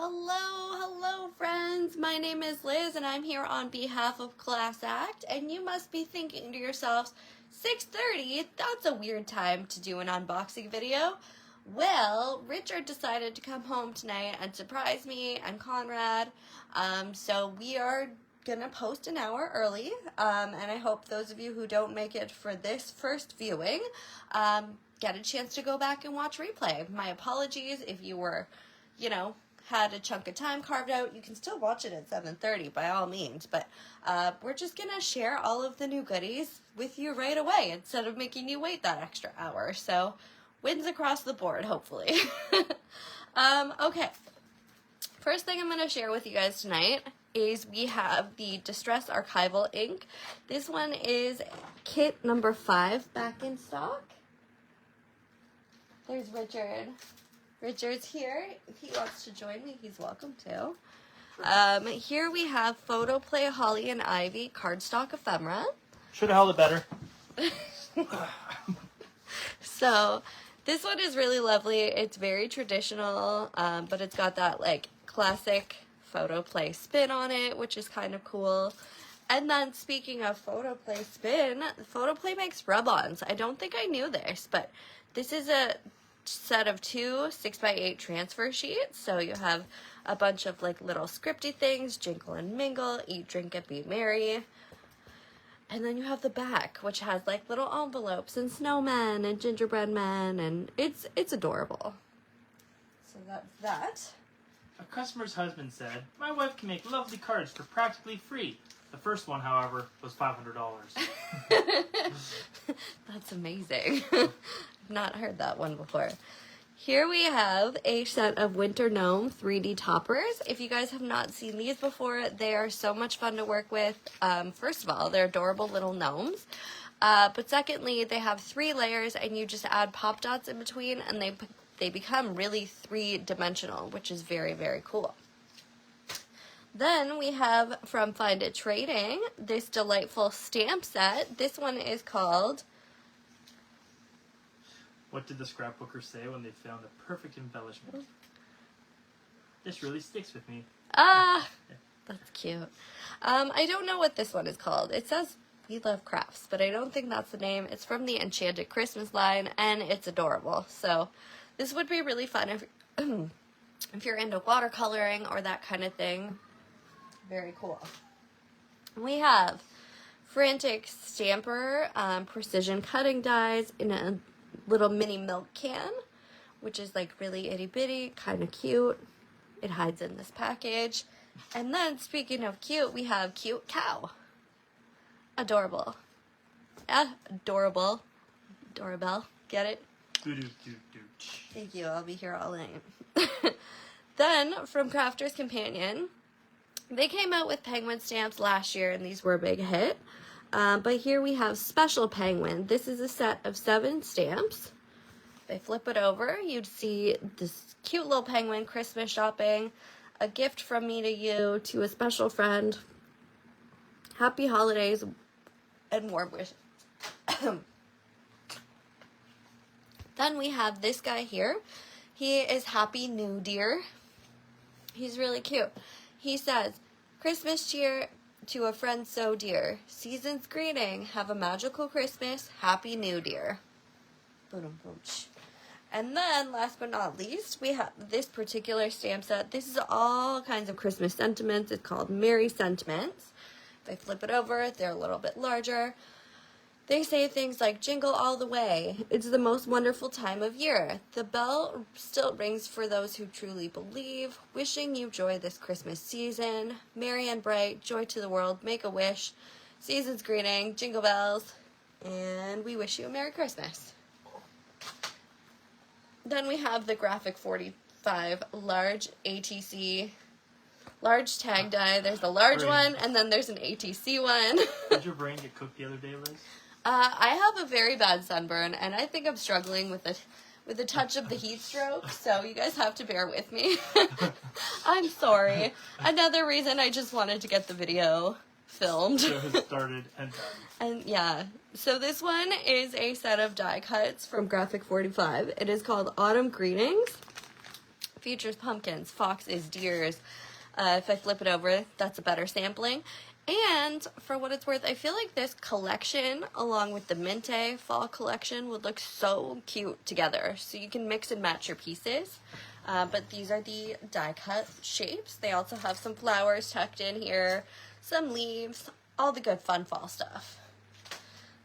Hello friends. My name is Liz and I'm here on behalf of Class Act, and you must be thinking to yourselves, 6:30, that's a weird time to do an unboxing video. Well, Richard decided to come home tonight and surprise me and Conrad, so we are gonna post an hour early, and I hope those of you who don't make it for this first viewing get a chance to go back and watch replay. My apologies if you were, had a chunk of time carved out. You can still watch it at 7:30 by all means, but we're just gonna share all of the new goodies with you right away instead of making you wait that extra hour. So wins across the board, hopefully. Okay, first thing I'm gonna share with you guys tonight is we have the Distress Archival ink. This one is kit number 5 back in stock. There's Richard. Richard's here. If he wants to join me, he's welcome to. Here we have Photoplay Holly and Ivy cardstock ephemera. Should have held it better. So this one is really lovely. It's very traditional, but it's got that like classic Photoplay spin on it, which is kind of cool. And then speaking of Photoplay spin, Photoplay makes rub-ons. I don't think I knew this, but this is a set of 2 6x8 transfer sheets. So you have a bunch of like little scripty things, jingle and mingle, eat, drink, and be merry. And then you have the back, which has like little envelopes and snowmen and gingerbread men, and it's adorable. So that's that. A customer's husband said, "My wife can make lovely cards for practically free." The first one, however, was $500. That's amazing. I've not heard that one before. Here we have a set of Winter Gnome 3D toppers. If you guys have not seen these before, they are so much fun to work with. First of all, they're adorable little gnomes. But secondly, they have 3 layers and you just add pop dots in between and they become really 3-dimensional, which is very, very cool. Then we have from Find It Trading this delightful stamp set. This one is called... What did the scrapbookers say when they found the perfect embellishment? This really sticks with me. Ah, that's cute. I don't know what this one is called. It says We Love Crafts, but I don't think that's the name. It's from the Enchanted Christmas line, and it's adorable. So this would be really fun if you're into watercoloring or that kind of thing. Very cool. We have Frantic Stamper precision cutting dies in a little mini milk can, which is like really itty bitty, kind of cute. It hides in this package. And then speaking of cute, we have Cute Cow. Adorable. Adorable. Doorbell. Get it? Thank you. I'll be here all night. Then from Crafter's Companion, they came out with penguin stamps last year and these were a big hit. But here we have Special Penguin. This is a set of 7 stamps. If I flip it over, you'd see this cute little penguin Christmas shopping, a gift from me to you, to a special friend, happy holidays, and warm wishes. Then we have this guy here. He is Happy New Dear. He's really cute. He says, "Christmas cheer to a friend so dear. Season's greeting. Have a magical Christmas. Happy New Dear." And then, last but not least, we have this particular stamp set. This is all kinds of Christmas sentiments. It's called Merry Sentiments. If I flip it over, they're a little bit larger. They say things like, "Jingle all the way. It's the most wonderful time of year. The bell still rings for those who truly believe. Wishing you joy this Christmas season. Merry and bright, joy to the world. Make a wish. Season's greeting, jingle bells. And we wish you a Merry Christmas." Then we have the Graphic 45 large ATC, large tag die. There's a large one, and then there's an ATC one. Did your brain get cooked the other day, Liz? I have a very bad sunburn, and I think I'm struggling with a touch of the heat stroke, so you guys have to bear with me. I'm sorry. Another reason I just wanted to get the video filmed. So it started and done. And yeah, so this one is a set of die cuts from Graphic 45. It is called Autumn Greetings. features pumpkins, foxes, deers. If I flip it over, that's a better sampling. And for what it's worth, I feel like this collection, along with the Minte fall collection, would look so cute together. So you can mix and match your pieces. But these are the die-cut shapes. They also have some flowers tucked in here, some leaves, all the good fun fall stuff.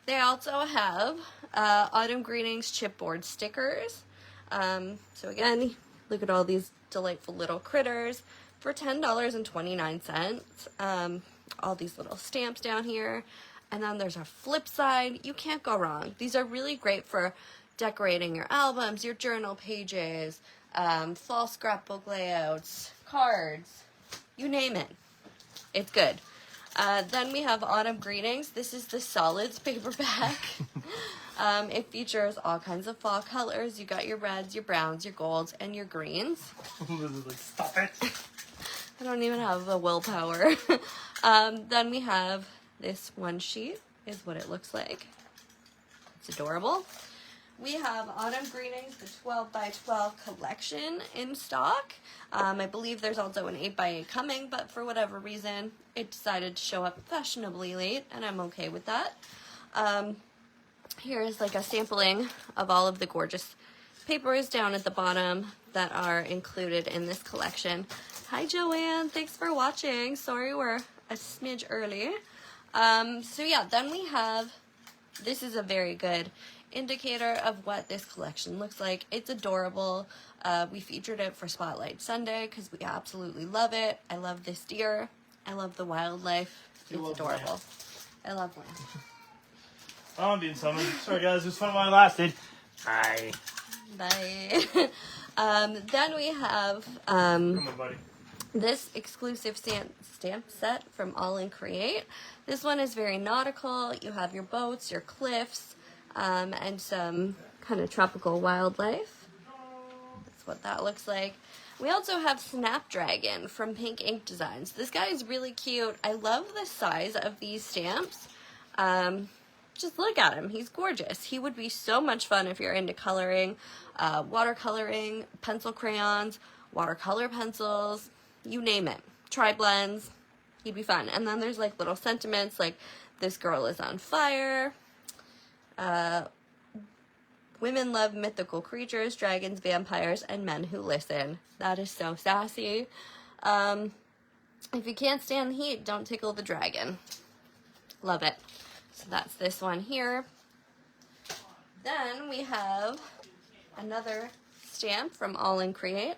They also have Autumn Greetings chipboard stickers. So again, look at all these delightful little critters for $10.29. All these little stamps down here. And then there's a flip side. You can't go wrong. These are really great for decorating your albums, your journal pages, fall scrapbook layouts, cards, you name it. It's good. Then we have Autumn Greetings. This is the solids paperback. It features all kinds of fall colors. You got your reds, your browns, your golds, and your greens. Like, stop it. I don't even have the willpower. Then we have this one sheet, is what it looks like. It's adorable. We have Autumn Greetings, the 12 by 12 collection in stock. I believe there's also an 8 by 8 coming, but for whatever reason, it decided to show up fashionably late, and I'm okay with that. Here's like a sampling of all of the gorgeous papers down at the bottom that are included in this collection. Hi, Joanne. Thanks for watching. Sorry we're a smidge early. So yeah, then we have, this is a very good indicator of what this collection looks like. It's adorable. We featured it for Spotlight Sunday because we absolutely love it. I love this deer. I love the wildlife. It's adorable. I love land. Oh, I'm being summoned. Sorry guys, it was fun while it lasted. Bye. Bye. Then we have Come on, buddy. this exclusive stamp set from All In Create. This one is very nautical. You have your boats, your cliffs, and some kind of tropical wildlife. That's what that looks like. We also have Snapdragon from Pink Ink Designs. This guy is really cute. I love the size of these stamps. Just look at him. He's gorgeous. He would be so much fun if you're into coloring, watercoloring, pencil crayons, watercolor pencils, you name it. Tri-blends. He'd be fun. And then there's like little sentiments like this girl is on fire. Women love mythical creatures, dragons, vampires, and men who listen. That is so sassy. If you can't stand the heat, don't tickle the dragon. Love it. So that's this one here. Then we have another stamp from All In Create.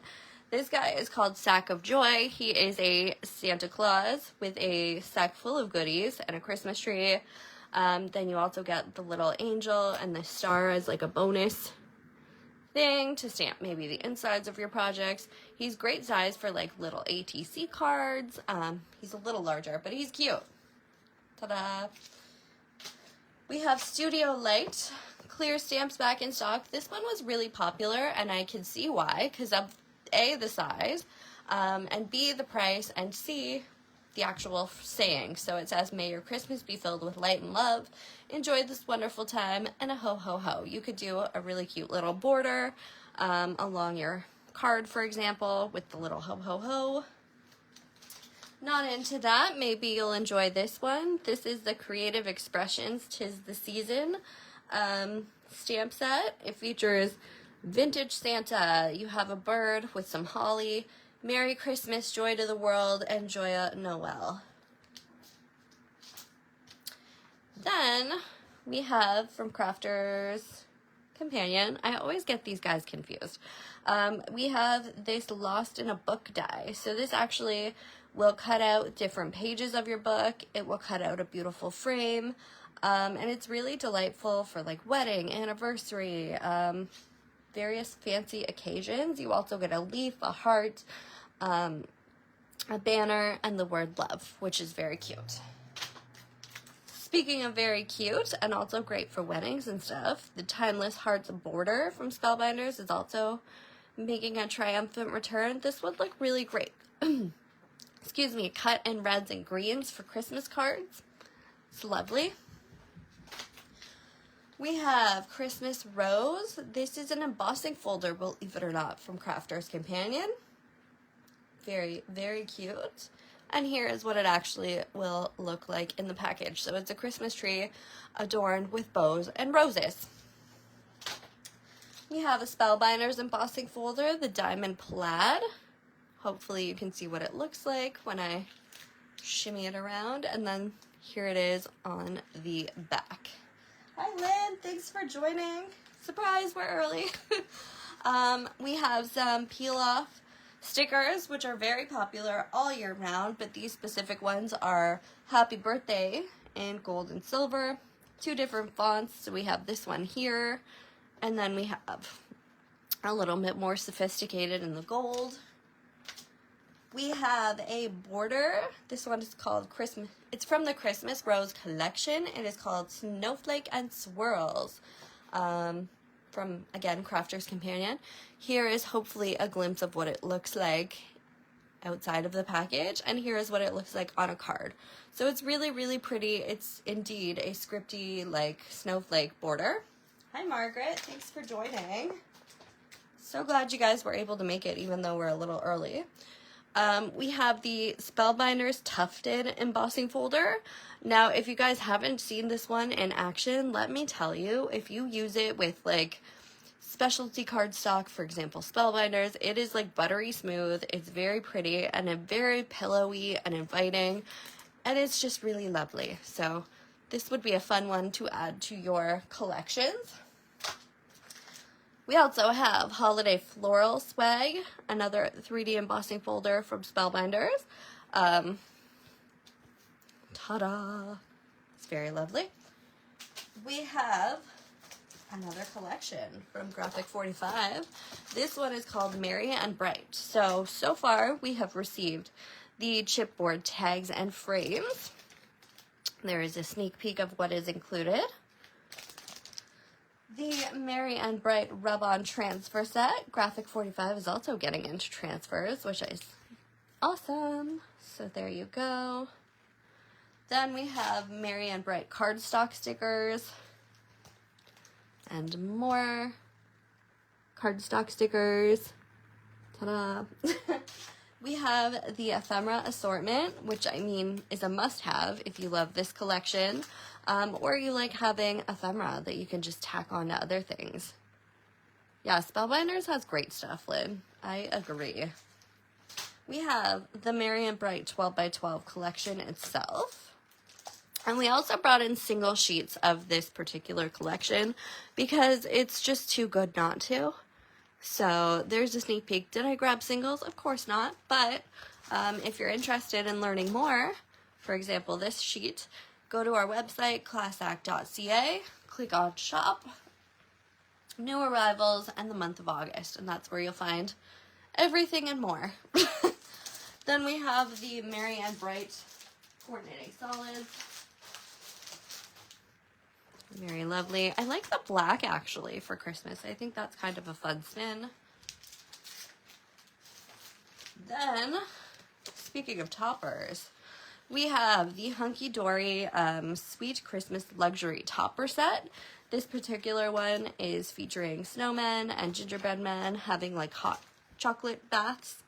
This guy is called Sack of Joy. He is a Santa Claus with a sack full of goodies and a Christmas tree. Then you also get the little angel and the star as like a bonus thing to stamp maybe the insides of your projects. He's great size for like little ATC cards. He's a little larger, but he's cute. Ta-da! We have Studio Light clear stamps back in stock. This one was really popular, and I can see why, because of A, the size, and B, the price, and C, the actual saying. So it says, "May your Christmas be filled with light and love. Enjoy this wonderful time," and a ho ho ho. You could do a really cute little border along your card, for example, with the little ho ho ho. Not into that, maybe you'll enjoy this one. This is the Creative Expressions 'Tis the Season stamp set. It features vintage Santa. You have a bird with some holly. Merry Christmas, joy to the world, and Joya Noel. Then we have from Crafter's Companion. I always get these guys confused. We have this Lost in a Book die. So this actually will cut out different pages of your book. It will cut out a beautiful frame. And it's really delightful for like wedding, anniversary, various fancy occasions. You also get a leaf, a heart, a banner, and the word love, which is very cute. Speaking of very cute and also great for weddings and stuff, the Timeless Hearts border from Spellbinders is also making a triumphant return. This would look really great. Excuse me, cut in reds and greens for Christmas cards. It's lovely. We have Christmas Rose. This is an embossing folder, believe it or not, from Crafter's Companion. Very, very cute. And here is what it actually will look like in the package. So it's a Christmas tree adorned with bows and roses. We have a Spellbinders embossing folder, the Diamond Plaid. Hopefully you can see what it looks like when I shimmy it around. And then here it is on the back. Hi Lynn, thanks for joining. Surprise, we're early. We have some peel-off stickers, which are very popular all year round, but these specific ones are Happy Birthday in gold and silver, 2 different fonts. So we have this one here, and then we have a little bit more sophisticated in the gold. We have a border. This one is called Christmas. It's from the Christmas Rose collection. It is called Snowflake and Swirls. From, again, Crafter's Companion. Here is hopefully a glimpse of what it looks like outside of the package, and here is what it looks like on a card. So it's really, really pretty. It's indeed a scripty, like, snowflake border. Hi, Margaret. Thanks for joining. So glad you guys were able to make it, even though we're a little early. We have the Spellbinders Tufted embossing folder. Now, if you guys haven't seen this one in action, let me tell you, if you use it with like specialty cardstock, for example, Spellbinders, it is like buttery smooth. It's very pretty and very pillowy and inviting, and it's just really lovely. So this would be a fun one to add to your collections. We also have Holiday Floral Swag, another 3D embossing folder from Spellbinders. Ta-da! It's very lovely. We have another collection from Graphic 45. This one is called Merry and Bright. So far we have received the chipboard tags and frames. There is a sneak peek of what is included. The Merry and Bright rub-on transfer set. Graphic 45 is also getting into transfers, which is awesome. So there you go. Then we have Merry and Bright cardstock stickers. And more cardstock stickers. Ta-da! We have the ephemera assortment, which I mean is a must-have if you love this collection, or you like having ephemera that you can just tack on to other things. Yeah, Spellbinders has great stuff, Lynn. I agree. We have the Merry and Bright 12x12 collection itself. And we also brought in single sheets of this particular collection because it's just too good not to. So there's a sneak peek. Did I grab singles? Of course not. But if you're interested in learning more, for example, this sheet, go to our website, classact.ca, click on shop, new arrivals, and the month of August. And that's where you'll find everything and more. Then we have the Merry and Bright coordinating solids. Very lovely. I like the black actually for Christmas. I think that's kind of a fun spin. Then, speaking of toppers, we have the Hunky Dory Sweet Christmas Luxury Topper Set. This particular one is featuring snowmen and gingerbread men having like hot chocolate baths.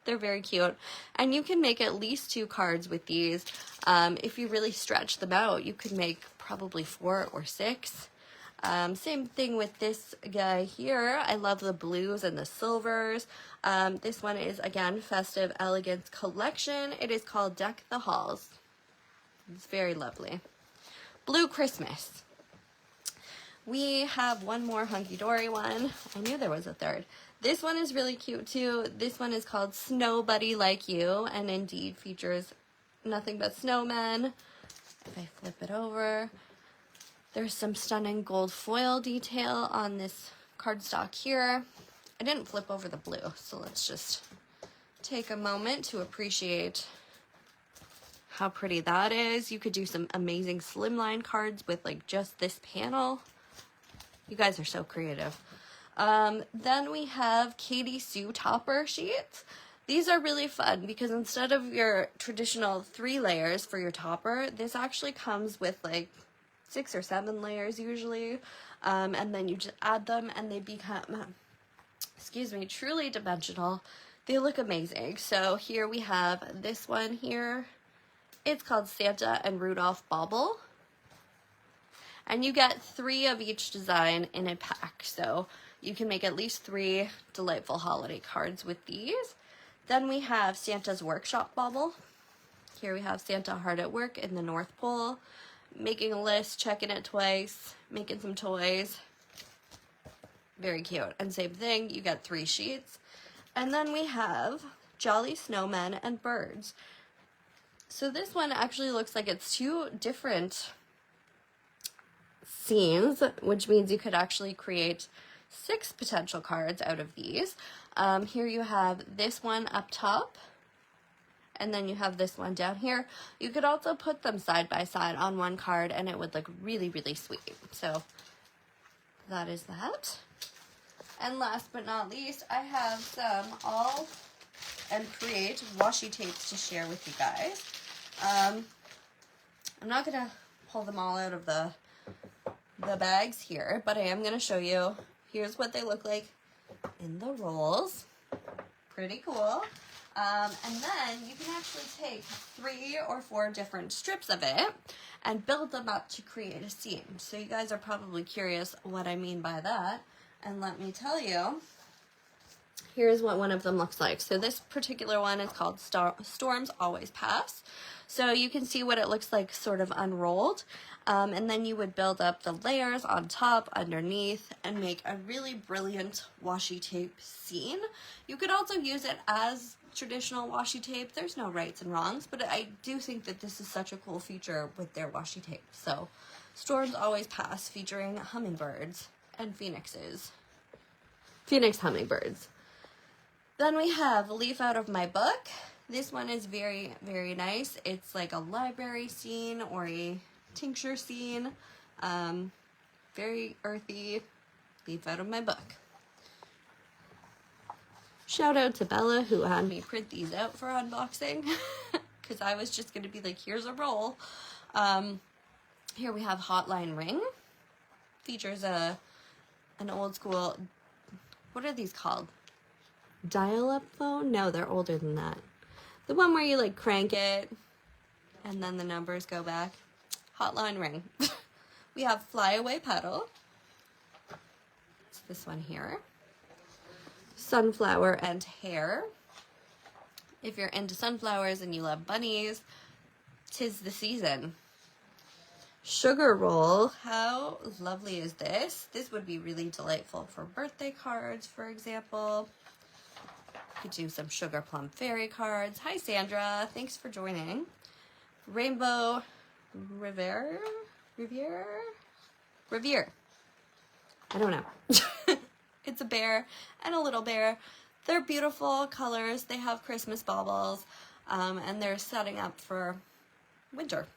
They're very cute. And you can make at least 2 cards with these. If you really stretch them out, you could make probably 4 or 6. Same thing with this guy here. I love the blues and the silvers. This one is, again, Festive Elegance Collection. It is called Deck the Halls. It's very lovely. Blue Christmas. We have one more Hunky Dory one. I knew there was a third. This one is really cute too. This one is called Snow Buddy Like You, and indeed features nothing but snowmen. If I flip it over, there's some stunning gold foil detail on this cardstock here. I didn't flip over the blue, so let's just take a moment to appreciate how pretty that is. You could do some amazing slimline cards with like just this panel. You guys are so creative. Then we have Katie Sue topper sheets. These are really fun because instead of your traditional 3 layers for your topper, this actually comes with like 6 or 7 layers usually, and then you just add them and they become, excuse me, truly dimensional. They look amazing. So here we have this one here. It's called Santa and Rudolph Bauble. And you get 3 of each design in a pack. So you can make at least 3 delightful holiday cards with these. Then we have Santa's Workshop Bauble. Here we have Santa hard at work in the North Pole, making a list, checking it twice, making some toys. Very cute. And same thing, you get 3 sheets. And then we have Jolly Snowmen and Birds. So this one actually looks like it's 2 different scenes, which means you could actually create 6 potential cards out of these. Here you have this one up top, and then you have this one down here. You could also put them side by side on one card and it would look really, really sweet. So that is that. And last but not least, I have some all and create washi tapes to share with you guys. I'm not gonna pull them all out of the bags here, but I am gonna show you. Here's what they look like in the rolls. Pretty cool. And then you can actually take 3 or 4 different strips of it and build them up to create a scene. So you guys are probably curious what I mean by that. And let me tell you, here's what one of them looks like. So this particular one is called Storms Always Pass. So you can see what it looks like sort of unrolled. And then you would build up the layers on top, underneath, and make a really brilliant washi tape scene. You could also use it as traditional washi tape. There's no rights and wrongs, but I do think that this is such a cool feature with their washi tape. So Storms Always Pass, featuring hummingbirds and phoenixes. Phoenix hummingbirds. Then we have Leaf Out of My Book. This one is very, very nice. It's like a library scene or a tincture scene. Very earthy. Leaf Out of My Book. Shout out to Bella who had me print these out for unboxing because I was just going to be like, here's a roll. Here we have Hotline Ring. Features an old school, what are these called? Dial-up phone? No, they're older than that. The one where you like crank it and then the numbers go back. Hotline Ring. We have Flyaway Petal. It's this one here. Sunflower and Hare. If you're into sunflowers and you love bunnies, 'tis the season. Sugar Roll. How lovely is this? This would be really delightful for birthday cards, for example. You could do some Sugar Plum Fairy cards. Hi, Sandra. Thanks for joining. Rainbow Riviere? I don't know. It's a bear and a little bear. They're beautiful colors. They have Christmas baubles, and they're setting up for winter.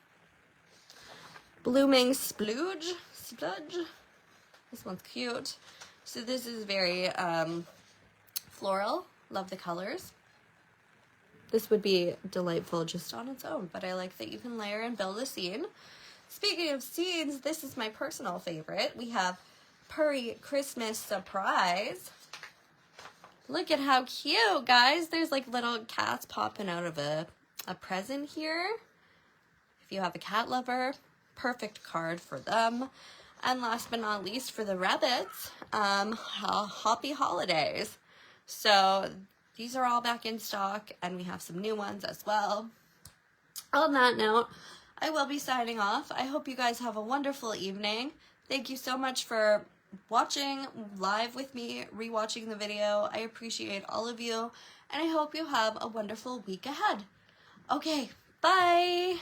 Blooming Spludge. This one's cute. So this is very floral. Love the colors. This would be delightful just on its own, but I like that you can layer and build a scene. Speaking of scenes, this is my personal favorite. We have Purry Christmas Surprise. Look at how cute, guys. There's like little cats popping out of a present here. If you have a cat lover, perfect card for them. And last but not least, for the rabbits, Happy Holidays. So these are all back in stock, and we have some new ones as well. On that note, I will be signing off. I hope you guys have a wonderful evening. Thank you so much for watching live with me, rewatching the video. I appreciate all of you, and I hope you have a wonderful week ahead. Okay, bye!